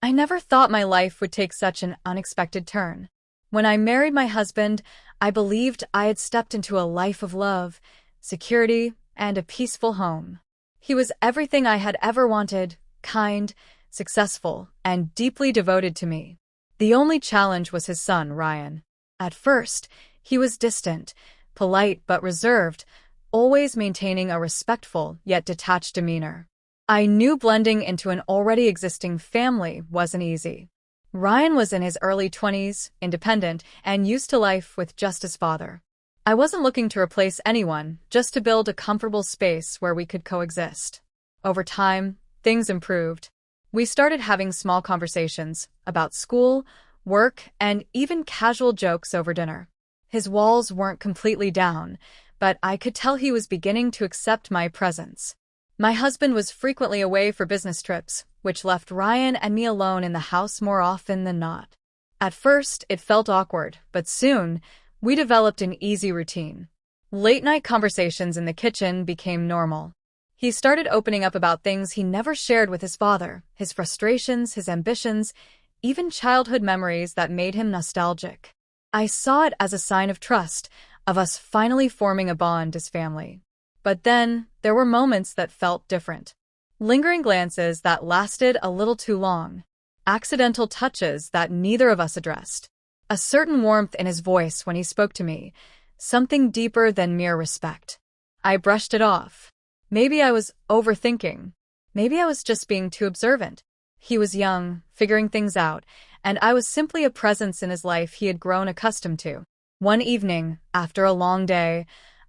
I never thought my life would take such an unexpected turn. When I married my husband, I believed I had stepped into a life of love, security, and a peaceful home. He was everything I had ever wanted: kind, successful, and deeply devoted to me. The only challenge was his son, Ryan. At first, he was distant, polite but reserved, always maintaining a respectful yet detached demeanor. I knew blending into an already existing family wasn't easy. Ryan was in his early 20s, independent, and used to life with just his father. I wasn't looking to replace anyone, just to build a comfortable space where we could coexist. Over time, things improved. We started having small conversations about school, work, and even casual jokes over dinner. His walls weren't completely down, but I could tell he was beginning to accept my presence. My husband was frequently away for business trips, which left Ryan and me alone in the house more often than not. At first, it felt awkward, but soon, we developed an easy routine. Late-night conversations in the kitchen became normal. He started opening up about things he never shared with his father, his frustrations, his ambitions, even childhood memories that made him nostalgic. I saw it as a sign of trust, of us finally forming a bond as family. But then, there were moments that felt different. Lingering glances that lasted a little too long. Accidental touches that neither of us addressed. A certain warmth in his voice when he spoke to me, something deeper than mere respect. I brushed it off. Maybe I was overthinking. Maybe I was just being too observant. He was young, figuring things out, and I was simply a presence in his life he had grown accustomed to. One evening, after a long day,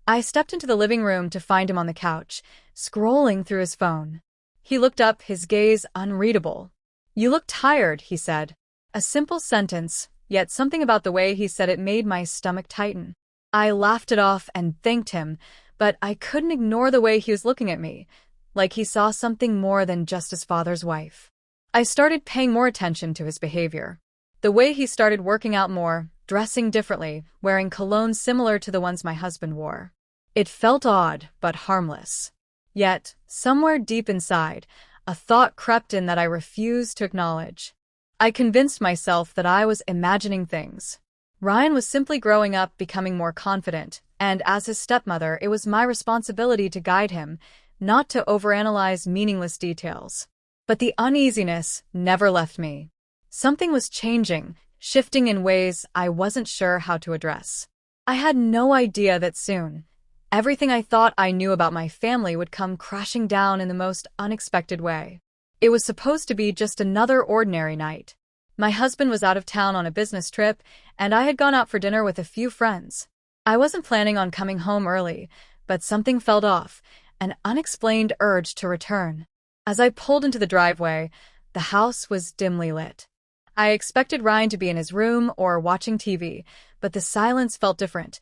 I stepped into the living room to find him on the couch, scrolling through his phone. He looked up, his gaze unreadable. "You look tired," he said. A simple sentence, yet something about the way he said it made my stomach tighten. I laughed it off and thanked him, but I couldn't ignore the way he was looking at me, like he saw something more than just his father's wife. I started paying more attention to his behavior. The way he started working out more, dressing differently, wearing cologne similar to the ones my husband wore. It felt odd, but harmless. Yet, somewhere deep inside, a thought crept in that I refused to acknowledge. I convinced myself that I was imagining things. Ryan was simply growing up, becoming more confident, and as his stepmother, it was my responsibility to guide him, not to overanalyze meaningless details. But the uneasiness never left me. Something was changing, shifting in ways I wasn't sure how to address. I had no idea that soon, everything I thought I knew about my family would come crashing down in the most unexpected way. It was supposed to be just another ordinary night. My husband was out of town on a business trip, and I had gone out for dinner with a few friends. I wasn't planning on coming home early, but something felt off, an unexplained urge to return. As I pulled into the driveway, the house was dimly lit. I expected Ryan to be in his room or watching TV, but the silence felt different,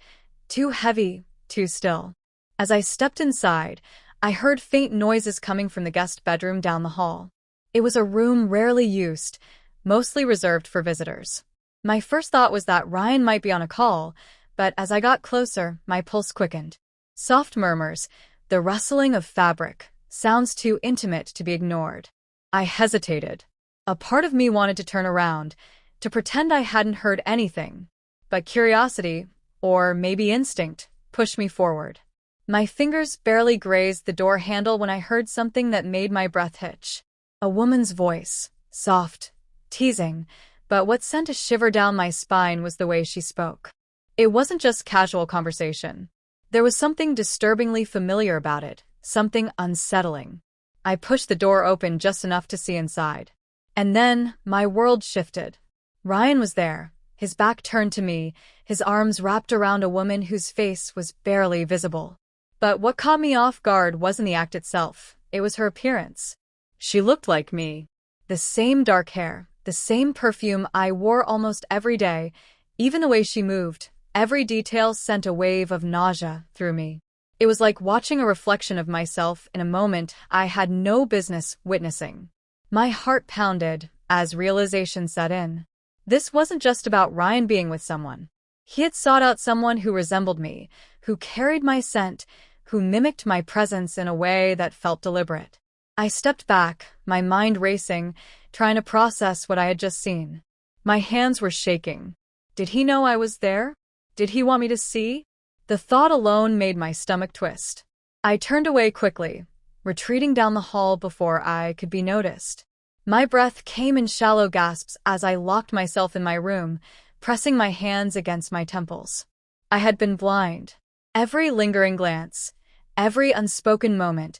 too heavy, too still. As I stepped inside, I heard faint noises coming from the guest bedroom down the hall. It was a room rarely used, mostly reserved for visitors. My first thought was that Ryan might be on a call, but as I got closer, my pulse quickened. Soft murmurs, the rustling of fabric, sounds too intimate to be ignored. I hesitated. A part of me wanted to turn around, to pretend I hadn't heard anything, but curiosity, or maybe instinct, pushed me forward. My fingers barely grazed the door handle when I heard something that made my breath hitch. A woman's voice, soft, teasing, but what sent a shiver down my spine was the way she spoke. It wasn't just casual conversation. There was something disturbingly familiar about it, something unsettling. I pushed the door open just enough to see inside. And then, my world shifted. Ryan was there, his back turned to me, his arms wrapped around a woman whose face was barely visible. But what caught me off guard wasn't the act itself, it was her appearance. She looked like me. The same dark hair, the same perfume I wore almost every day, even the way she moved, every detail sent a wave of nausea through me. It was like watching a reflection of myself in a moment I had no business witnessing. My heart pounded as realization set in. This wasn't just about Ryan being with someone. He had sought out someone who resembled me, who carried my scent, who mimicked my presence in a way that felt deliberate. I stepped back, my mind racing, trying to process what I had just seen. My hands were shaking. Did he know I was there? Did he want me to see? The thought alone made my stomach twist. I turned away quickly, retreating down the hall before I could be noticed. My breath came in shallow gasps as I locked myself in my room, pressing my hands against my temples. I had been blind. Every lingering glance, every unspoken moment,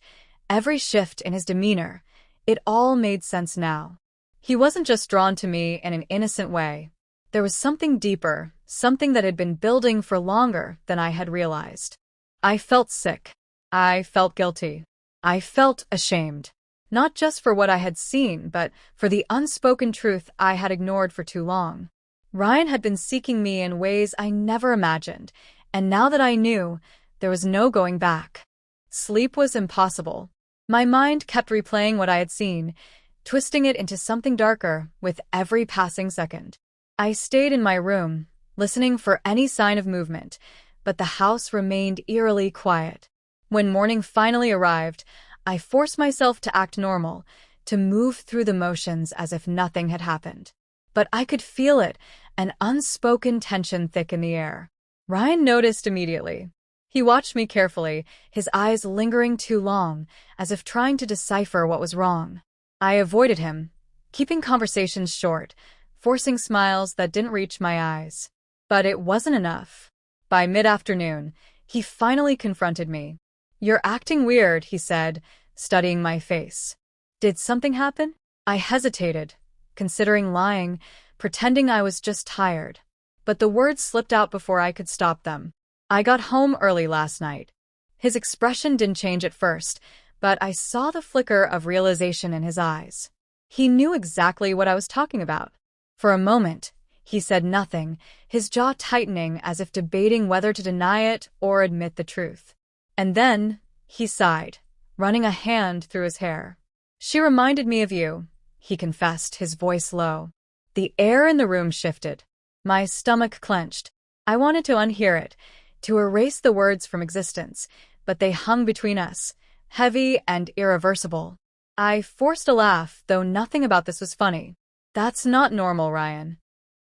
every shift in his demeanor, it all made sense now. He wasn't just drawn to me in an innocent way. There was something deeper, something that had been building for longer than I had realized. I felt sick. I felt guilty. I felt ashamed. Not just for what I had seen, but for the unspoken truth I had ignored for too long. Ryan had been seeking me in ways I never imagined, and now that I knew, there was no going back. Sleep was impossible. My mind kept replaying what I had seen, twisting it into something darker with every passing second. I stayed in my room, listening for any sign of movement, but the house remained eerily quiet. When morning finally arrived, I forced myself to act normal, to move through the motions as if nothing had happened. But I could feel it, an unspoken tension thick in the air. Ryan noticed immediately. He watched me carefully, his eyes lingering too long, as if trying to decipher what was wrong. I avoided him, keeping conversations short, forcing smiles that didn't reach my eyes. But it wasn't enough. By mid-afternoon, he finally confronted me. "You're acting weird," he said, studying my face. "Did something happen?" I hesitated, considering lying, pretending I was just tired. But the words slipped out before I could stop them. "I got home early last night." His expression didn't change at first, but I saw the flicker of realization in his eyes. He knew exactly what I was talking about. For a moment, he said nothing, his jaw tightening as if debating whether to deny it or admit the truth. And then, he sighed, running a hand through his hair. "She reminded me of you," he confessed, his voice low. The air in the room shifted. My stomach clenched. I wanted to unhear it, to erase the words from existence, but they hung between us, heavy and irreversible. I forced a laugh, though nothing about this was funny. "That's not normal, Ryan."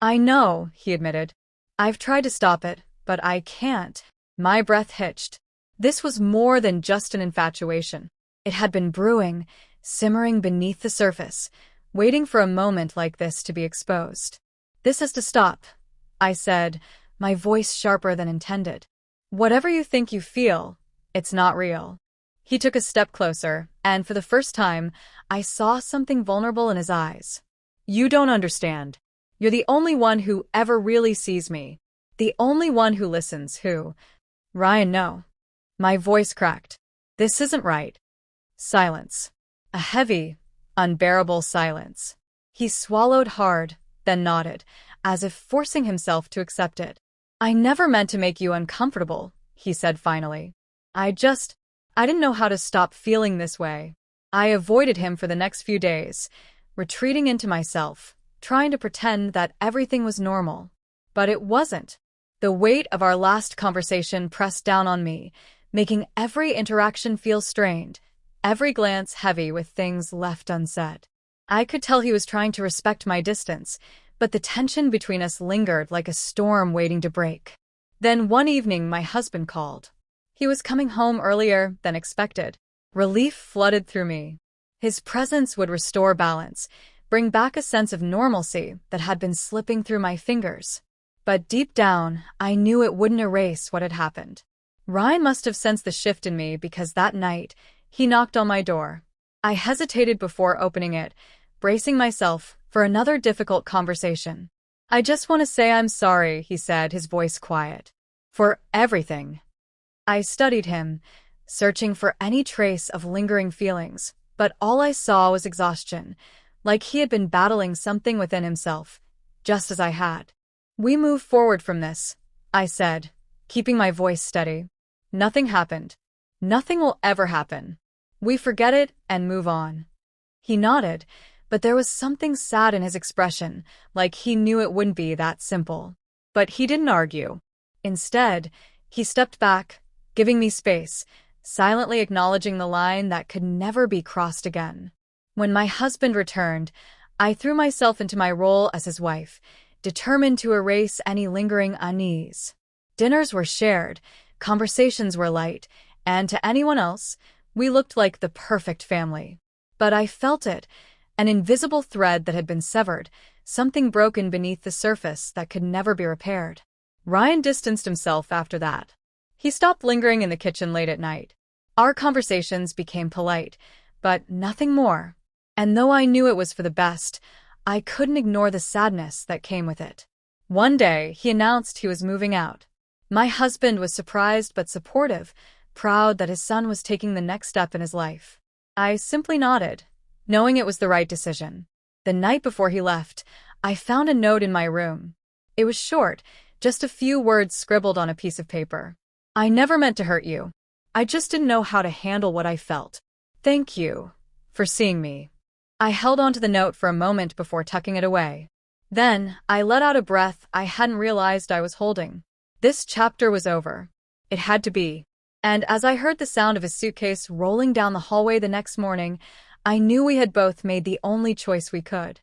"I know," he admitted. "I've tried to stop it, but I can't." My breath hitched. This was more than just an infatuation. It had been brewing, simmering beneath the surface, waiting for a moment like this to be exposed. "This has to stop," I said, my voice sharper than intended. "Whatever you think you feel, it's not real." He took a step closer, and for the first time, I saw something vulnerable in his eyes. "You don't understand. You're the only one who ever really sees me. The only one who listens, who—" "Ryan, no." My voice cracked. "This isn't right." Silence. A heavy, unbearable silence. He swallowed hard, then nodded, as if forcing himself to accept it. "I never meant to make you uncomfortable," he said finally. I didn't know how to stop feeling this way." I avoided him for the next few days, retreating into myself, trying to pretend that everything was normal. But it wasn't. The weight of our last conversation pressed down on me, making every interaction feel strained, every glance heavy with things left unsaid. I could tell he was trying to respect my distance, but the tension between us lingered like a storm waiting to break. Then one evening my husband called. He was coming home earlier than expected. Relief flooded through me. His presence would restore balance, bring back a sense of normalcy that had been slipping through my fingers. But deep down, I knew it wouldn't erase what had happened. Ryan must have sensed the shift in me because that night, he knocked on my door. I hesitated before opening it, bracing myself for another difficult conversation. "I just want to say I'm sorry," he said, his voice quiet. "For everything." I studied him, searching for any trace of lingering feelings, but all I saw was exhaustion, like he had been battling something within himself, just as I had. "We move forward from this," I said, keeping my voice steady. "Nothing happened. Nothing will ever happen. We forget it and move on." He nodded, but there was something sad in his expression, like he knew it wouldn't be that simple. But he didn't argue. Instead, he stepped back, giving me space, silently acknowledging the line that could never be crossed again. When my husband returned, I threw myself into my role as his wife, determined to erase any lingering unease. Dinners were shared, conversations were light, and to anyone else, we looked like the perfect family. But I felt it, an invisible thread that had been severed, something broken beneath the surface that could never be repaired. Ryan distanced himself after that. He stopped lingering in the kitchen late at night. Our conversations became polite, but nothing more. And though I knew it was for the best, I couldn't ignore the sadness that came with it. One day, he announced he was moving out. My husband was surprised but supportive, proud that his son was taking the next step in his life. I simply nodded, knowing it was the right decision. The night before he left, I found a note in my room. It was short, just a few words scribbled on a piece of paper. I never meant to hurt you. I just didn't know how to handle what I felt. Thank you for seeing me. I held onto the note for a moment before tucking it away. Then, I let out a breath I hadn't realized I was holding. This chapter was over. It had to be. And as I heard the sound of his suitcase rolling down the hallway the next morning, I knew we had both made the only choice we could.